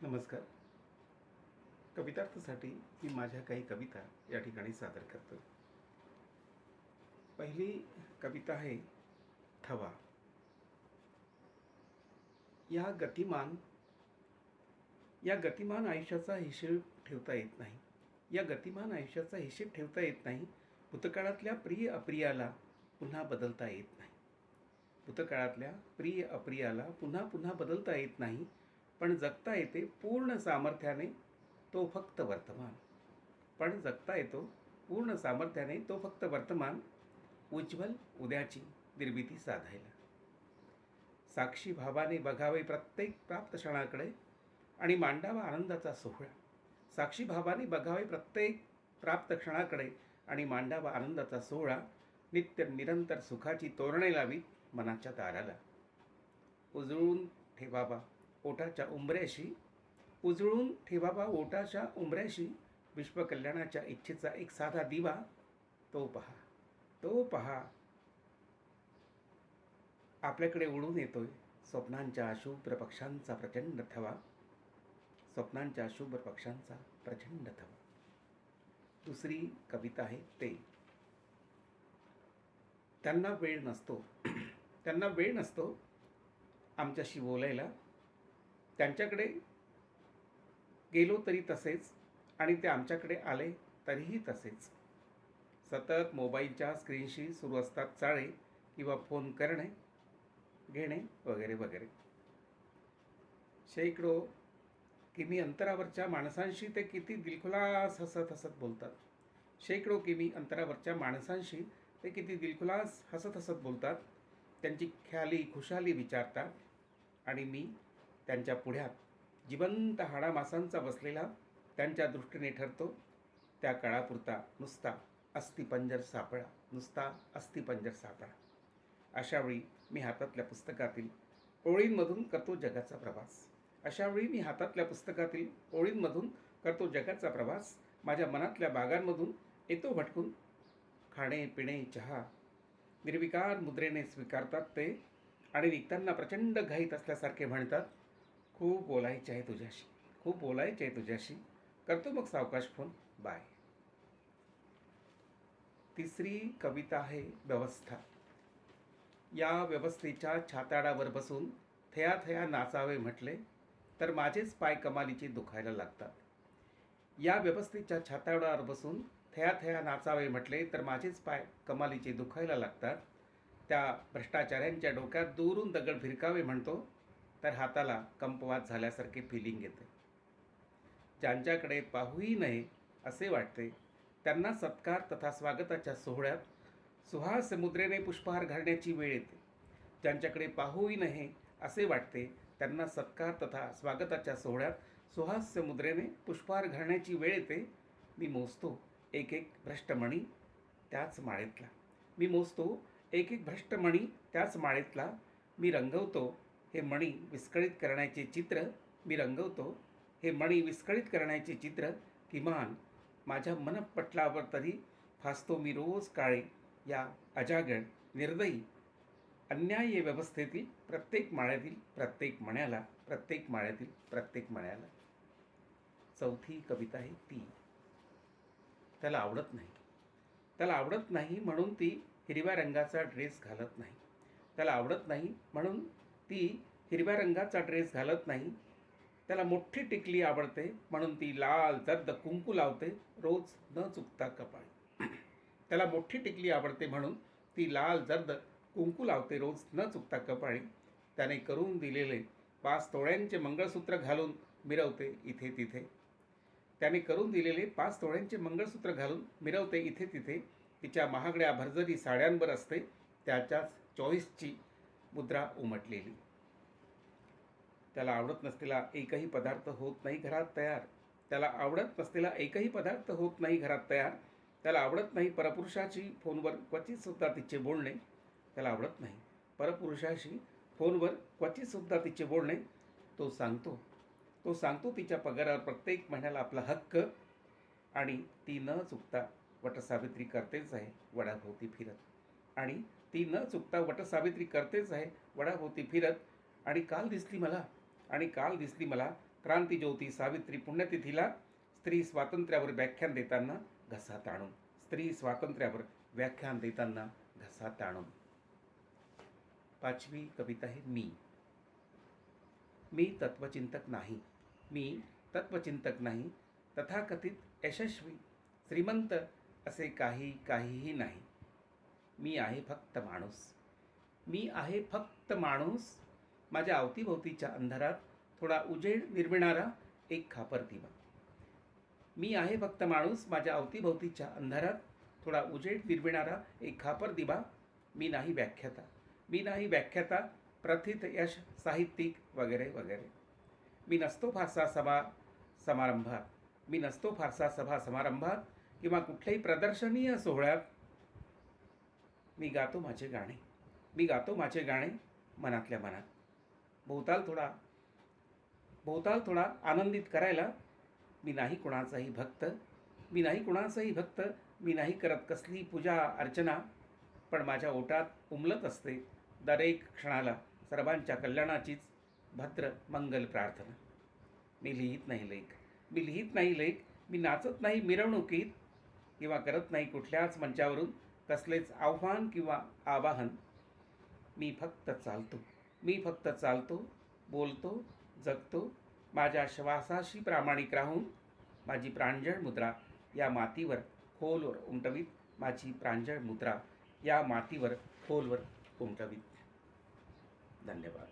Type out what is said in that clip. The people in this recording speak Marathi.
नमस्कार. कवितार्थासाठी मी माझ्या काही कविता या ठिकाणी सादर करतो. पहिली कविता आहे थवा. या गतिमान आयुष्याचा हिशेब ठेवता येत नाही. या गतिमान आयुष्याचा हिशेब ठेवता येत नाही. भूतकाळातल्या प्रिय अप्रियाला पुन्हा बदलता येत नाही. भूतकाळातल्या प्रिय अप्रियाला पुन्हा पुन्हा बदलता येत नाही. पण जगता येते पूर्ण सामर्थ्याने तो फक्त वर्तमान. पण जगता येतो पूर्ण सामर्थ्याने तो फक्त वर्तमान. उज्ज्वल उद्याची निर्मिती साधायला. साक्षी भावाने बघावे प्रत्येक प्राप्त क्षणाकडे आणि मांडावा आनंदाचा सोहळा. साक्षी भावाने बघावे प्रत्येक प्राप्त क्षणाकडे आणि मांडावा आनंदाचा सोहळा. नित्य निरंतर सुखाची तोरणे लावीत मनाच्या दाराला. उजळून ठेवावा ओठाच्या उंबऱ्याशी, उजळून ठेवावा ओठाच्या उंबऱ्याशी विश्वकल्याणाच्या इच्छेचा एक साधा दिवा. तो पहा, तो पहा, आपल्याकडे उडून येतोय स्वप्नांच्या शुभ्र पक्षांचा प्रचंड थवा. स्वप्नांच्या शुभ्र पक्षांचा प्रचंड थवा. दुसरी कविता आहे ते. त्यांना वेळ नसतो त्यांना वेळ नसतो आमच्याशी बोलायला. त्यांच्याकडे गेलो तरी तसेच आणि ते आमच्याकडे आले तरीही तसेच. सतत मोबाईलच्या स्क्रीनशी सुरू असतात चाळे किंवा फोन करणे घेणे वगैरे वगैरे. शेकडो किमी अंतरावरच्या माणसांशी ते किती दिलखुलास हसत हसत बोलतात. शेकडो किमी अंतरावरच्या माणसांशी ते किती दिलखुलास हसत हसत बोलतात. त्यांची ख्याली खुशाली विचारतात आणि मी त्यांच्या पुढ्यात जिवंत हाडामासांचा बसलेला त्यांच्या दृष्टीने ठरतो. त्या काळापुरता नुसता अस्थिपंजर सापळा, नुसता अस्थिपंजर सापळा. अशावेळी मी हातातल्या पुस्तकातील ओळींमधून करतो जगाचा प्रवास. अशावेळी मी हातातल्या पुस्तकातील ओळींमधून करतो जगाचा प्रवास. माझ्या मनातल्या बागांमधून येतो भटकून. खाणे पिणे चहा निर्विकार मुद्रेने स्वीकारतात ते आणि निघताना प्रचंड घाईत असल्यासारखे म्हणतात, खूप बोलायचे आहे तुझ्याशी, खूप बोलायचे आहे तुझ्याशी. करतो मग सावकाश फोन, बाय. तिसरी कविता आहे व्यवस्था. या व्यवस्थेच्या छाताडावर बसून थया थया नाचावे म्हटले तर माझेच पाय कमालीचे दुखायला लागतात. या व्यवस्थेच्या छाताडावर बसून थया थया नाचावे म्हटले तर माझेच पाय कमालीचे दुखायला लागतात. त्या भ्रष्टाचाऱ्यांच्या डोक्यात दूरून दगड भिरकावे म्हणतो तर हाताला कंपवात झाल्यासारखे फिलिंग येते. ज्यांच्याकडे पाहूही नये असे वाटते त्यांना सत्कार तथा स्वागताच्या सोहळ्यात सुहास मुद्रेने पुष्पहार घालण्याची वेळ येते. ज्यांच्याकडे पाहूही नये असे वाटते त्यांना सत्कार तथा स्वागताच्या सोहळ्यात सुहास्य मुद्रेने पुष्पहार घालण्याची वेळ येते. मी मोजतो एक एक भ्रष्टमणी त्याच माळेतला. मी मोजतो एक एक भ्रष्टमणी त्याच माळेतला. मी रंगवतो हे मणी विस्कळीत करण्याचे चित्र. मी रंगवतो हे मणी विस्कळीत करण्याचे चित्र. किमान माझ्या मनपटलावर तरी फासतो मी रोज काळे या अजागड निर्दयी अन्याय्य व्यवस्थेतील प्रत्येक माळ्यातील प्रत्येक मण्याला, प्रत्येक माळ्यातील प्रत्येक मण्याला. चौथी कविता आहे ती. त्याला आवडत नाही. त्याला आवडत नाही म्हणून ती हिरव्या रंगाचा ड्रेस घालत नाही. त्याला आवडत नाही म्हणून ती हिरव्या रंगाचा ड्रेस घालत नाही. त्याला मोठी टिकली आवडते म्हणून ती लाल जर्द कुंकू लावते रोज न चुकता कपाळी. त्याला मोठी टिकली आवडते म्हणून ती लाल जर्द कुंकू लावते रोज न चुकता कपाळी. त्याने करून दिलेले 5 तोळ्यांचे मंगळसूत्र घालून मिरवते इथे तिथे. त्याने करून दिलेले 5 तोळ्यांचे मंगळसूत्र घालून मिरवते इथे तिथे. तिच्या महागड्या भरजरी साड्यांवर असते त्याच्याच चॉईसची मुद्रा उमटलेली. त्याला आवडत नसलेला एकही पदार्थ होत नाही घरात तयार. त्याला आवडत नसलेला एकही पदार्थ होत नाही घरात तयार. त्याला आवडत नाही परपुरुषाची फोनवर क्वचितसुद्धा तिचे बोलणे. त्याला आवडत नाही परपुरुषाशी फोनवर क्वचितसुद्धा तिचे बोलणे. तो सांगतो तिच्या पगारावर प्रत्येक महिन्याला आपला हक्क आणि ती न चुकता वटसावित्री करतेच आहे वडाभोवती फिरत. आणि ती न चुकता वटसावित्री करतेच आहे वडाभोवती फिरत. आणि काल दिसली मला क्रांतिज्योती सावित्री पुण्यतिथीला स्त्री स्वातंत्र्यावर व्याख्यान देताना घसा ताणून, स्त्री स्वातंत्र्यावर व्याख्यान देताना घसा ताणून. 5वी कविता आहे मी. मी तत्वचिंतक नाही, मी तत्वचिंतक नाही, तथाकथित यशस्वी श्रीमंत असे काहीही नाही. मी आहे फक्त माणूस, मी आहे फक्त माणूस. माझ्या अवतीभोवतीच्या अंधारात थोडा उजेड निर्मिणारा एक खापर दिवा. मी आहे फक्त माणूस, माझ्या अवतीभोवतीच्या अंधारात थोडा उजेड निर्मिणारा एक खापर दिवा. मी नाही व्याख्याता, मी नाही व्याख्याता, प्रथित यश साहित्यिक वगैरे वगैरे. मी नसतो फारसा सभा समारंभात, मी नसतो फारसा सभा समारंभात किंवा कुठल्याही प्रदर्शनीय सोहळ्यात. मी गातो माझे गाणे, मी गातो माझे गाणे मनातल्या मनात. भोवताल थोडा आनंदित करायला. मी नाही कुणाचाही भक्त, मी नाही कुणाचाही भक्त, मी नाही करत कसली पूजा अर्चना, पण माझ्या ओटात उमलत असते दरेक क्षणाला सर्वांच्या कल्याणाचीच भद्र मंगल प्रार्थना. मी लिहित नाही लेख, मी लिहित नाही लेख, मी नाचत नाही मिरवणुकीत किंवा करत नाही कुठल्याच मंचावरून कसलेच आव्हान किंवा आवाहन. मी फक्त चालतो, मी फक्त चालतो, बोलतो, जगतो, माझ्या श्वासाशी प्रामाणिक राहून. माझी प्रांजळ मुद्रा या मातीवर खोलवर उमटवीत, माझी प्रांजळ मुद्रा या मातीवर खोलवर उमटवीत. धन्यवाद.